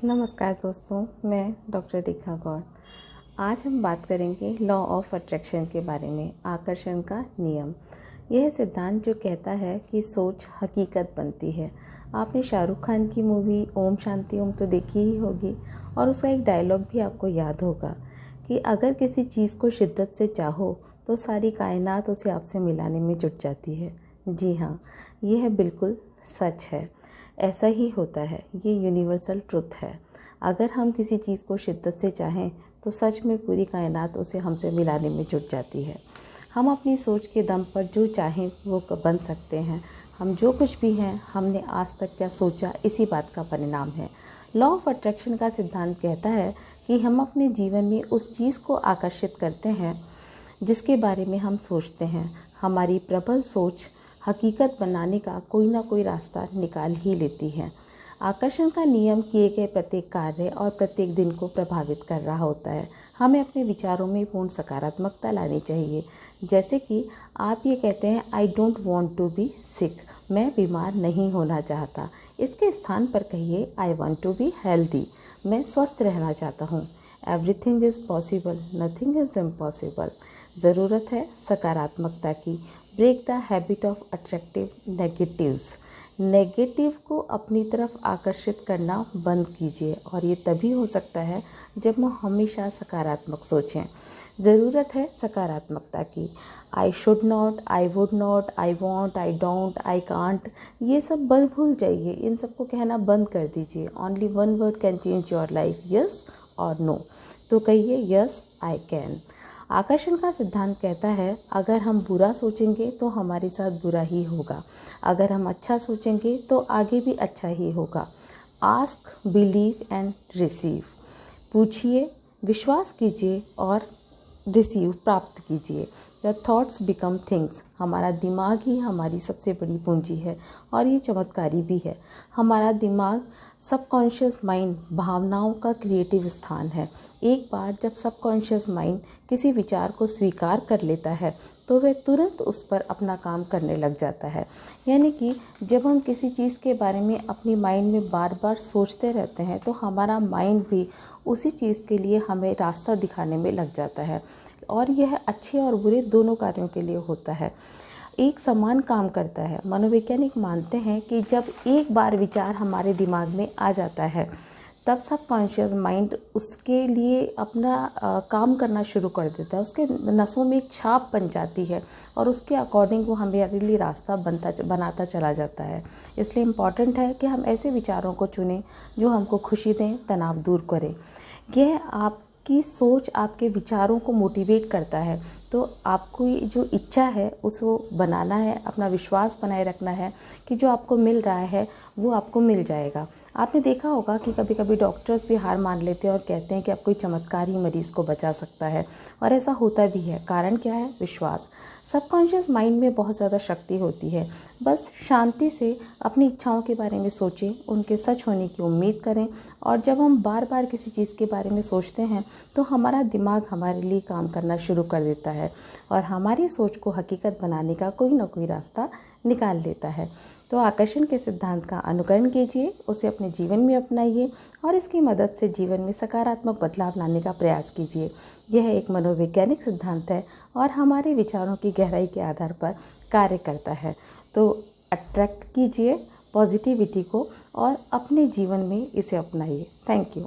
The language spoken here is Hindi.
नमस्कार दोस्तों, मैं डॉक्टर रेखा गौर। आज हम बात करेंगे लॉ ऑफ अट्रैक्शन के बारे में, आकर्षण का नियम। यह सिद्धांत जो कहता है कि सोच हकीकत बनती है। आपने शाहरुख खान की मूवी ओम शांति ओम तो देखी ही होगी और उसका एक डायलॉग भी आपको याद होगा कि अगर किसी चीज़ को शिद्दत से चाहो तो सारी कायनात उसे आपसे मिलाने में जुट जाती है। जी हाँ, यह बिल्कुल सच है। ऐसा ही होता है, ये यूनिवर्सल ट्रुथ है। अगर हम किसी चीज़ को शिद्दत से चाहें तो सच में पूरी कायनात उसे हमसे मिलाने में जुट जाती है। हम अपनी सोच के दम पर जो चाहें वो बन सकते हैं। हम जो कुछ भी हैं, हमने आज तक क्या सोचा, इसी बात का परिणाम है। लॉ ऑफ अट्रैक्शन का सिद्धांत कहता है कि हम अपने जीवन में उस चीज़ को आकर्षित करते हैं जिसके बारे में हम सोचते हैं। हमारी प्रबल सोच हकीकत बनाने का कोई ना कोई रास्ता निकाल ही लेती है। आकर्षण का नियम किए गए प्रत्येक कार्य और प्रत्येक दिन को प्रभावित कर रहा होता है। हमें अपने विचारों में पूर्ण सकारात्मकता लानी चाहिए। जैसे कि आप ये कहते हैं, I don't want to be sick, मैं बीमार नहीं होना चाहता। इसके स्थान पर कहिए, I want to be healthy, मैं स्वस्थ रहना चाहता हूँ। Everything is possible, nothing is impossible. ज़रूरत है सकारात्मकता की। Break the habit of attractive negatives. Negative को अपनी तरफ आकर्षित करना बंद कीजिए और ये तभी हो सकता है जब हम हमेशा सकारात्मक सोचें। ज़रूरत है सकारात्मकता की। I should not, I would not, I want, I don't, I can't, ये सब बंद भूल जाइए। इन सबको कहना बंद कर दीजिए। Only one word can change your life, yes और नो। तो कहिए, यस आई कैन। आकर्षण का सिद्धांत कहता है, अगर हम बुरा सोचेंगे तो हमारे साथ बुरा ही होगा, अगर हम अच्छा सोचेंगे तो आगे भी अच्छा ही होगा। Ask, believe and receive. पूछिए, विश्वास कीजिए और रिसीव, प्राप्त कीजिए। Your thoughts become things. हमारा दिमाग ही हमारी सबसे बड़ी पूंजी है और ये चमत्कारी भी है। हमारा दिमाग सबकॉन्शियस माइंड, भावनाओं का क्रिएटिव स्थान है। एक बार जब सबकॉन्शियस माइंड किसी विचार को स्वीकार कर लेता है तो वह तुरंत उस पर अपना काम करने लग जाता है। यानी कि जब हम किसी चीज़ के बारे में अपनी माइंड में बार बार सोचते रहते हैं तो हमारा माइंड भी उसी चीज़ के लिए हमें रास्ता दिखाने में लग जाता है और यह अच्छे और बुरे दोनों कार्यों के लिए होता है, एक समान काम करता है। मनोवैज्ञानिक मानते हैं कि जब एक बार विचार हमारे दिमाग में आ जाता है तब सबकॉन्शियस माइंड उसके लिए अपना काम करना शुरू कर देता है। उसके नसों में एक छाप बन जाती है और उसके अकॉर्डिंग वो हमारे लिए रास्ता बनाता चला जाता है। इसलिए इम्पॉर्टेंट है कि हम ऐसे विचारों को चुनें जो हमको खुशी दें, तनाव दूर करें। यह आपकी सोच आपके विचारों को मोटिवेट करता है। तो आपको जो इच्छा है उसको बनाना है, अपना विश्वास बनाए रखना है कि जो आपको मिल रहा है वो आपको मिल जाएगा। आपने देखा होगा कि कभी कभी डॉक्टर्स भी हार मान लेते हैं और कहते हैं कि अब कोई चमत्कार ही मरीज़ को बचा सकता है, और ऐसा होता भी है। कारण क्या है? विश्वास। सबकॉन्शियस माइंड में बहुत ज़्यादा शक्ति होती है। बस शांति से अपनी इच्छाओं के बारे में सोचें, उनके सच होने की उम्मीद करें, और जब हम बार बार किसी चीज़ के बारे में सोचते हैं तो हमारा दिमाग हमारे लिए काम करना शुरू कर देता है और हमारी सोच को हकीकत बनाने का कोई ना कोई रास्ता निकाल लेता है। तो आकर्षण के सिद्धांत का अनुकरण कीजिए, उसे अपने जीवन में अपनाइए और इसकी मदद से जीवन में सकारात्मक बदलाव लाने का प्रयास कीजिए। यह एक मनोवैज्ञानिक सिद्धांत है और हमारे विचारों की गहराई के आधार पर कार्य करता है। तो अट्रैक्ट कीजिए पॉजिटिविटी को और अपने जीवन में इसे अपनाइए। Thank you.